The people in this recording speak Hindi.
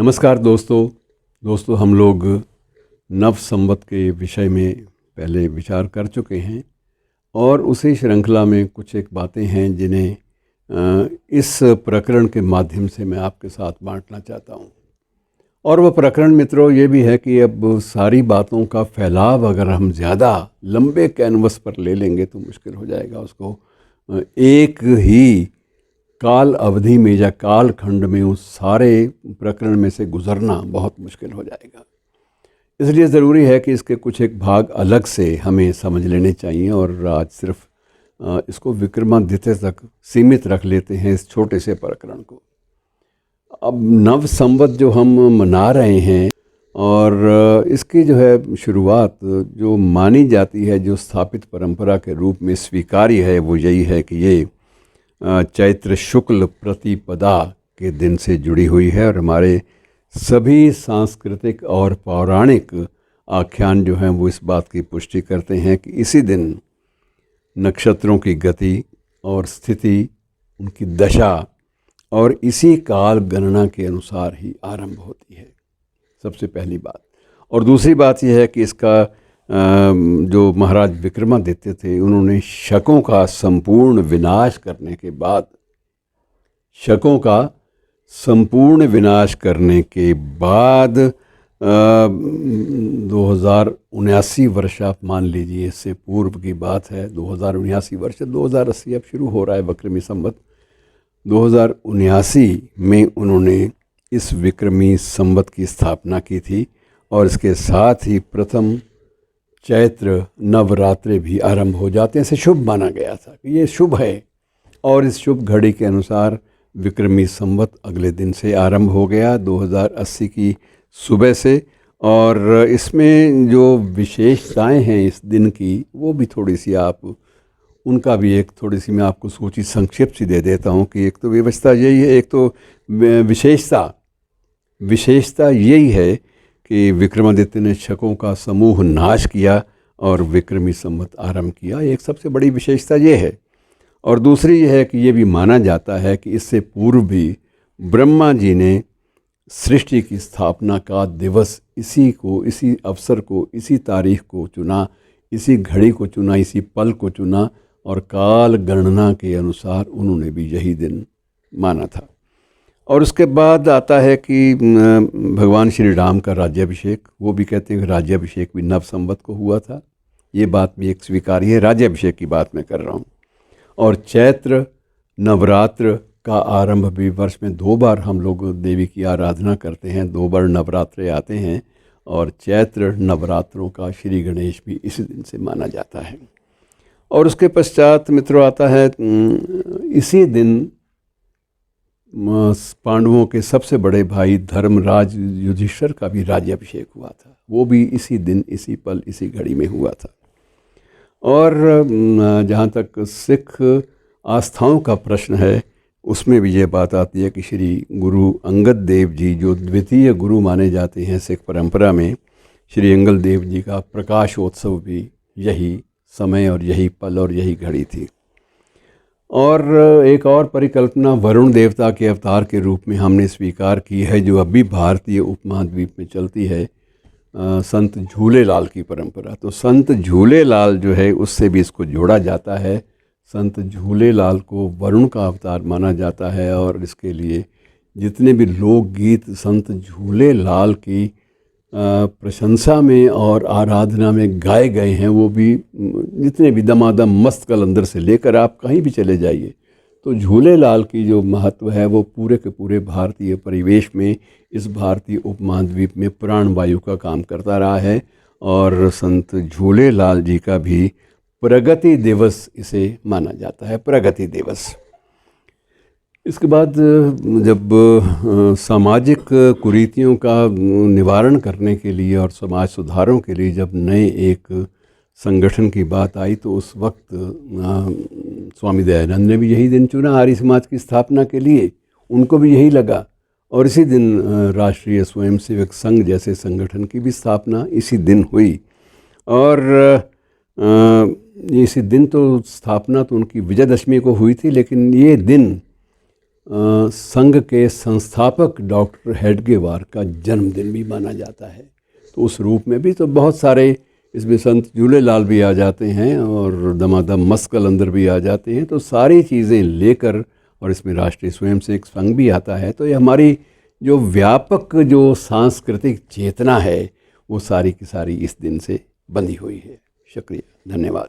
नमस्कार दोस्तों हम लोग नव संवत के विषय में पहले विचार कर चुके हैं और उसी श्रृंखला में कुछ एक बातें हैं जिन्हें इस प्रकरण के माध्यम से मैं आपके साथ बांटना चाहता हूं। और वह प्रकरण मित्रों ये भी है कि अब सारी बातों का फैलाव अगर हम ज़्यादा लंबे कैनवस पर ले लेंगे तो मुश्किल हो जाएगा। उसको एक ही काल अवधि में या काल खंड में उस सारे प्रकरण में से गुजरना बहुत मुश्किल हो जाएगा। इसलिए ज़रूरी है कि इसके कुछ एक भाग अलग से हमें समझ लेने चाहिए और आज सिर्फ इसको विक्रमादित्य तक सीमित रख लेते हैं इस छोटे से प्रकरण को। अब नव संवत जो हम मना रहे हैं और इसकी जो है शुरुआत जो मानी जाती है, जो स्थापित परंपरा के रूप में स्वीकार्य है, वो यही है कि ये चैत्र शुक्ल प्रतिपदा के दिन से जुड़ी हुई है। और हमारे सभी सांस्कृतिक और पौराणिक आख्यान जो हैं वो इस बात की पुष्टि करते हैं कि इसी दिन नक्षत्रों की गति और स्थिति, उनकी दशा और इसी काल गणना के अनुसार ही आरंभ होती है, सबसे पहली बात। और दूसरी बात यह है कि इसका जो महाराज विक्रमादित्य थे, उन्होंने शकों का संपूर्ण विनाश करने के बाद 2079 वर्ष आप मान लीजिए, इससे पूर्व की बात है। 2079 वर्ष, 2080 अब शुरू हो रहा है विक्रमी संवत। 2079 में उन्होंने इस विक्रमी संवत की स्थापना की थी और इसके साथ ही प्रथम चैत्र नवरात्रे भी आरंभ हो जाते हैं। इसे शुभ माना गया था कि ये शुभ है और इस शुभ घड़ी के अनुसार विक्रमी संवत अगले दिन से आरंभ हो गया, 2080 की सुबह से। और इसमें जो विशेषताएं हैं इस दिन की, वो भी थोड़ी सी उनका भी एक थोड़ी सी मैं आपको सूची संक्षिप्त सी दे देता हूँ कि एक तो व्यवस्था यही है, एक तो विशेषता यही है कि विक्रमादित्य ने शकों का समूह नाश किया और विक्रमी संवत आरंभ किया। एक सबसे बड़ी विशेषता ये है। और दूसरी ये है कि ये भी माना जाता है कि इससे पूर्व भी ब्रह्मा जी ने सृष्टि की स्थापना का दिवस इसी अवसर को, इसी तारीख को चुना, इसी घड़ी को चुना, इसी पल को चुना और काल गणना के अनुसार उन्होंने भी यही दिन माना था। और उसके बाद आता है कि भगवान श्री राम का राज्याभिषेक, वो भी कहते हैं कि राज्याभिषेक भी नव संवत को हुआ था। ये बात भी एक स्वीकार्य है, राज्याभिषेक की बात मैं कर रहा हूँ। और चैत्र नवरात्र का आरंभ भी वर्ष में 2 बार हम लोग देवी की आराधना करते हैं, 2 बार नवरात्रे आते हैं और चैत्र नवरात्रों का श्री गणेश भी इसी दिन से माना जाता है। और उसके पश्चात मित्रों आता है इसी दिन पांडवों के सबसे बड़े भाई धर्मराज युधिष्ठिर का भी राज्याभिषेक हुआ था। वो भी इसी दिन, इसी पल, इसी घड़ी में हुआ था। और जहाँ तक सिख आस्थाओं का प्रश्न है, उसमें भी ये बात आती है कि श्री गुरु अंगद देव जी, जो द्वितीय गुरु माने जाते हैं सिख परंपरा में, श्री अंगद देव जी का प्रकाशोत्सव भी यही समय और यही पल और यही घड़ी थी। और एक और परिकल्पना वरुण देवता के अवतार के रूप में हमने स्वीकार की है, जो अभी भारतीय उपमहाद्वीप में चलती है, संत झूलेलाल की परंपरा। तो संत झूलेलाल जो है, उससे भी इसको जोड़ा जाता है। संत झूलेलाल को वरुण का अवतार माना जाता है और इसके लिए जितने भी लोकगीत संत झूलेलाल की प्रशंसा में और आराधना में गाए गए हैं, वो भी जितने भी दमादम मस्त कलंदर से लेकर आप कहीं भी चले जाइए, तो झूलेलाल की जो महत्व है वो पूरे के पूरे भारतीय परिवेश में, इस भारतीय उपमहाद्वीप में प्राणवायु का काम करता रहा है। और संत झूलेलाल जी का भी प्रगति दिवस इसे माना जाता है, प्रगति दिवस। इसके बाद जब सामाजिक कुरीतियों का निवारण करने के लिए और समाज सुधारों के लिए जब नए एक संगठन की बात आई, तो उस वक्त स्वामी दयानंद ने भी यही दिन चुना आर्य समाज की स्थापना के लिए। उनको भी यही लगा और इसी दिन राष्ट्रीय स्वयंसेवक संघ जैसे संगठन की भी स्थापना इसी दिन हुई। और इसी दिन तो स्थापना तो उनकी विजयदशमी को हुई थी, लेकिन ये दिन संघ के संस्थापक डॉक्टर हेडगेवार का जन्मदिन भी माना जाता है। तो उस रूप में भी तो बहुत सारे इसमें संत झूलेलाल भी आ जाते हैं और दमादम मस्त कलंदर भी आ जाते हैं। तो सारी चीज़ें लेकर, और इसमें राष्ट्रीय स्वयंसेवक संघ भी आता है। तो ये हमारी जो व्यापक जो सांस्कृतिक चेतना है वो सारी की सारी इस दिन से बंधी हुई है। शुक्रिया, धन्यवाद।